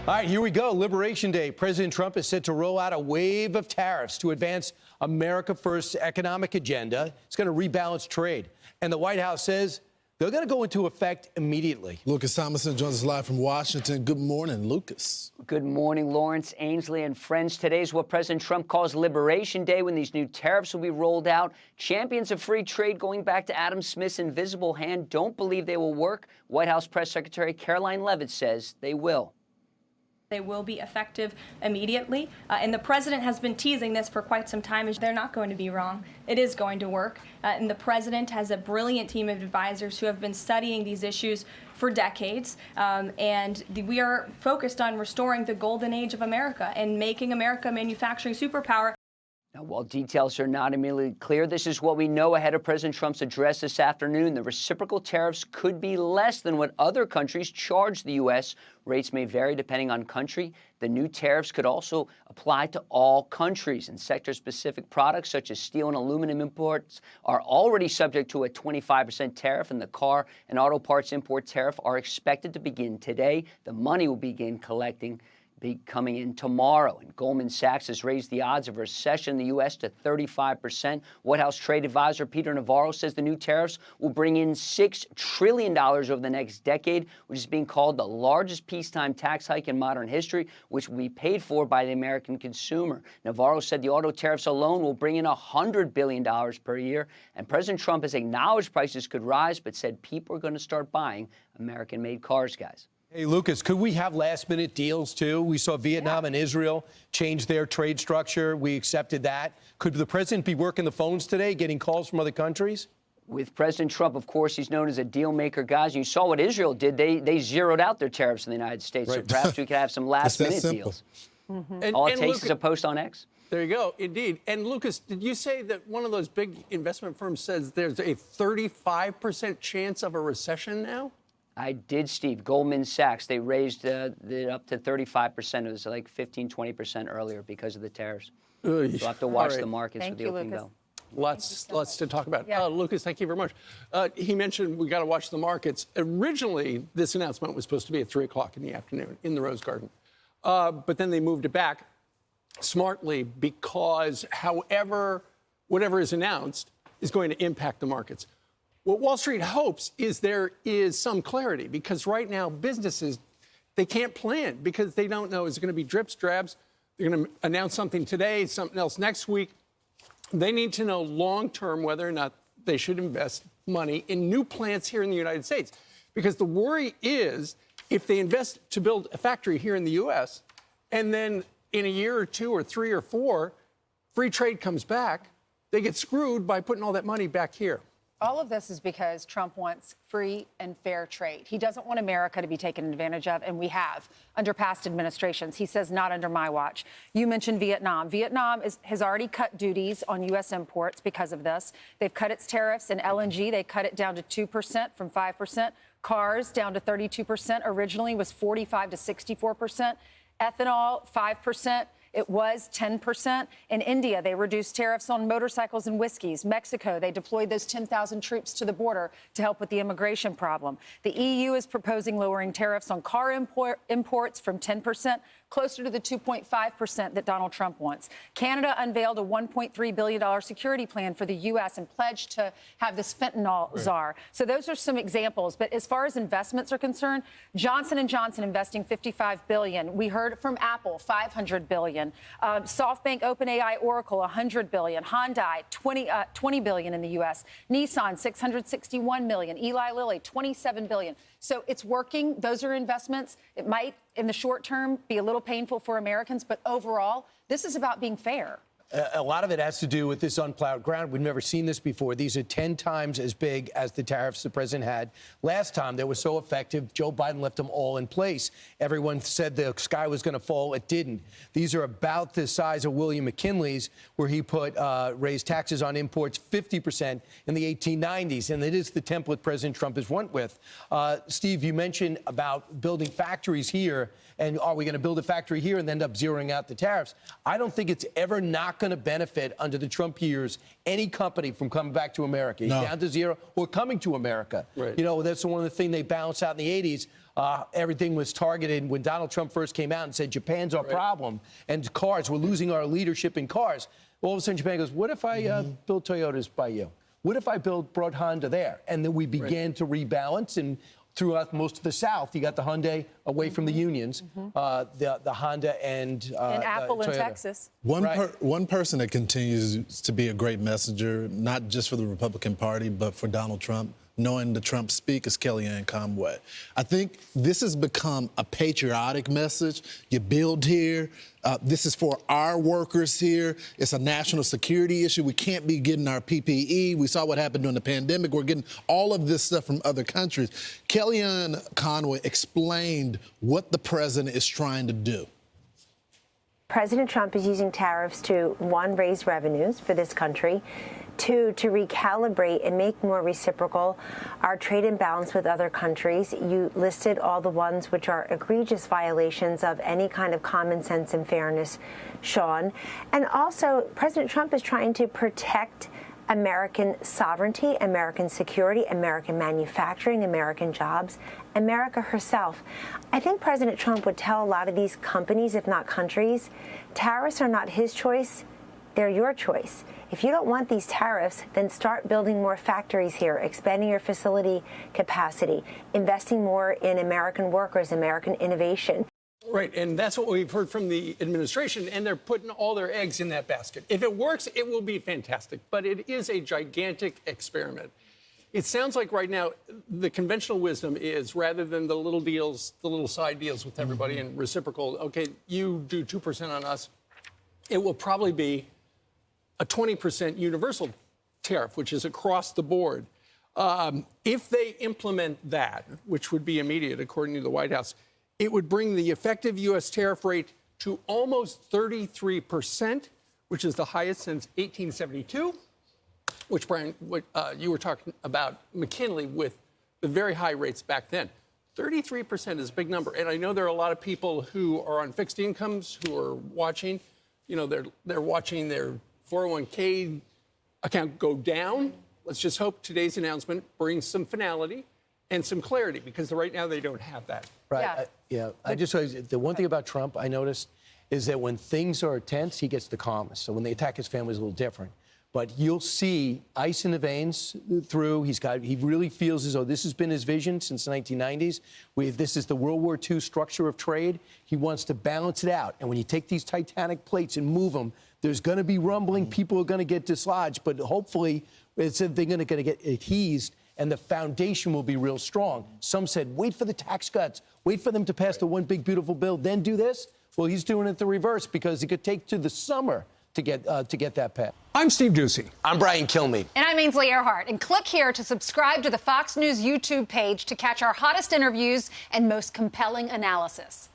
All right, here we go. Liberation Day. President Trump is set to roll out a wave of tariffs to advance America First's economic agenda. It's going to rebalance trade. And the White House says they're going to go into effect immediately. Lucas Tomlinson joins us live from Washington. Good morning, Lucas. Good morning, Lawrence, Ainsley, and friends. Today is what President Trump calls Liberation Day, when these new tariffs will be rolled out. Champions of free trade, going back to Adam Smith's invisible hand, don't believe they will work. White House Press Secretary Caroline Leavitt says they will. They will be effective immediately. And the president has been teasing this for quite some time. They're not going to be wrong. It is going to work. And the president has a brilliant team of advisors who have been studying these issues for decades. And we are focused on restoring the golden age of America and making America a manufacturing superpower. Now, while details are not immediately clear, this is what we know ahead of President Trump's address this afternoon. The reciprocal tariffs could be less than what other countries charge the U.S. Rates may vary depending on country. The new tariffs could also apply to all countries, and sector-specific products such as steel and aluminum imports are already subject to a 25% tariff, and the car and auto parts import tariff are expected to begin today. The money will begin coming in tomorrow. And Goldman Sachs has raised the odds of a recession in the U.S. to 35%. White House trade advisor Peter Navarro says the new tariffs will bring in $6 trillion over the next decade, which is being called the largest peacetime tax hike in modern history, which will be paid for by the American consumer. Navarro said the auto tariffs alone will bring in $100 billion per year. And President Trump has acknowledged prices could rise, but said people are going to start buying American-made cars, guys. Hey, Lucas, could we have last-minute deals, too? We saw Vietnam and Israel change their trade structure. We accepted that. Could the president be working the phones today, getting calls from other countries? With President Trump, of course, he's known as a deal-maker, guys. You saw what Israel did. They zeroed out their tariffs in the United States. Right. So perhaps we could have some last-minute deals. Mm-hmm. All it takes is a post on X. There you go, indeed. And, Lucas, did you say that one of those big investment firms says there's a 35% chance of a recession now? I did, Steve. Goldman Sachs, they raised it up to 35%. It was like 15, 20% earlier because of the tariffs. We'll have to watch the markets with the opening bell. Lots to talk about. Yeah. Lucas, thank you very much. He mentioned we got to watch the markets. Originally, this announcement was supposed to be at 3 o'clock in the afternoon in the Rose Garden. But then they moved it back smartly because whatever is announced is going to impact the markets. What Wall Street hopes is there is some clarity, because right now businesses, they can't plan because they don't know, is it going to be drips, drabs? They're going to announce something today, something else next week. They need to know long-term whether or not they should invest money in new plants here in the United States. Because the worry is if they invest to build a factory here in the U.S. and then in a year or 2 or 3 or 4, free trade comes back, they get screwed by putting all that money back here. All of this is because Trump wants free and fair trade. He doesn't want America to be taken advantage of, and we have under past administrations. He says not under my watch. You mentioned Vietnam. Vietnam has already cut duties on U.S. imports because of this. They've cut its tariffs in LNG. They cut it down to 2% from 5%. Cars down to 32%. Originally was 45 to 64%. Ethanol, 5%. It was 10%. In India, they reduced tariffs on motorcycles and whiskeys. Mexico, they deployed those 10,000 troops to the border to help with the immigration problem. The EU is proposing lowering tariffs on car imports from 10% closer to the 2.5% that Donald Trump wants. Canada unveiled a $1.3 billion security plan for the U.S. and pledged to have this fentanyl czar. So those are some examples. But as far as investments are concerned, Johnson & Johnson investing $55 billion. We heard from Apple, $500 billion. SoftBank, OpenAI, Oracle, $100 billion. Hyundai, $20 billion in the U.S. Nissan, $661 million. Eli Lilly, $27 billion. So it's working. Those are investments. It might, in the short term, be a little painful for Americans, but overall, this is about being fair. A lot of it has to do with this unplowed ground. We've never seen this before. These are 10 times as big as the tariffs the president had last time. They were so effective. Joe Biden left them all in place. Everyone said the sky was going to fall. It didn't. These are about the size of William McKinley's, where he raised taxes on imports 50% in the 1890s. And it is the template President Trump has went with. Steve, you mentioned about building factories here. And are we going to build a factory here and end up zeroing out the tariffs? I don't think it's ever not going to benefit under the Trump years any company from coming back to America, down to zero or coming to America. Right. You know, that's one of the things they balanced out in the 80s. everything was targeted when Donald Trump first came out and said Japan's our problem and cars, we're losing our leadership in cars. All of a sudden, Japan goes, what if I build Toyotas by you? What if I brought Honda there? And then we began to rebalance, and throughout most of the South, you got the Hyundai away from the unions, the Honda and Apple in Toyota. Texas. One person that continues to be a great messenger, not just for the Republican Party, but for Donald Trump, knowing the Trump speak, is Kellyanne Conway. I think this has become a patriotic message. You build here. This is for our workers here. It's a national security issue. We can't be getting our PPE. We saw what happened during the pandemic. We're getting all of this stuff from other countries. Kellyanne Conway explained what the president is trying to do. President Trump is using tariffs to, one, raise revenues for this country, two, to recalibrate and make more reciprocal our trade imbalance with other countries. You listed all the ones which are egregious violations of any kind of common sense and fairness, Sean. And also, President Trump is trying to protect American sovereignty, American security, American manufacturing, American jobs, America herself. I think President Trump would tell a lot of these companies, if not countries, tariffs are not his choice, they're your choice. If you don't want these tariffs, then start building more factories here, expanding your facility capacity, investing more in American workers, American innovation. Right, and that's what we've heard from the administration, and they're putting all their eggs in that basket. If it works, it will be fantastic, but it is a gigantic experiment. It sounds like right now the conventional wisdom is, rather than the little deals, the little side deals with everybody and reciprocal, okay, you do 2% on us, it will probably be a 20% universal tariff, which is across the board. If they implement that, which would be immediate according to the White House, it would bring the effective U.S. tariff rate to almost 33%, which is the highest since 1872, which, Brian, you were talking about McKinley with the very high rates back then. 33% is a big number. And I know there are a lot of people who are on fixed incomes who are watching. You know, they're watching their 401k account go down. Let's just hope today's announcement brings some finality and some clarity, because right now they don't have that. Right. I just the one thing about Trump I noticed is that when things are tense, he gets the calmest. So when they attack his family, it's a little different. But you'll see ice in the veins through. He really feels as though this has been his vision since the 1990s. This is the World War II structure of trade. He wants to balance it out. And when you take these titanic plates and move them, there's going to be rumbling. People are going to get dislodged. But hopefully, they're going to get appeased, and the foundation will be real strong. Some said, wait for the tax cuts. Wait for them to pass the one big, beautiful bill, then do this. Well, he's doing it the reverse, because it could take to the summer to get that passed. I'm Steve Doocy. I'm Brian Kilmeade. And I'm Ainsley Earhart. And click here to subscribe to the Fox News YouTube page to catch our hottest interviews and most compelling analysis.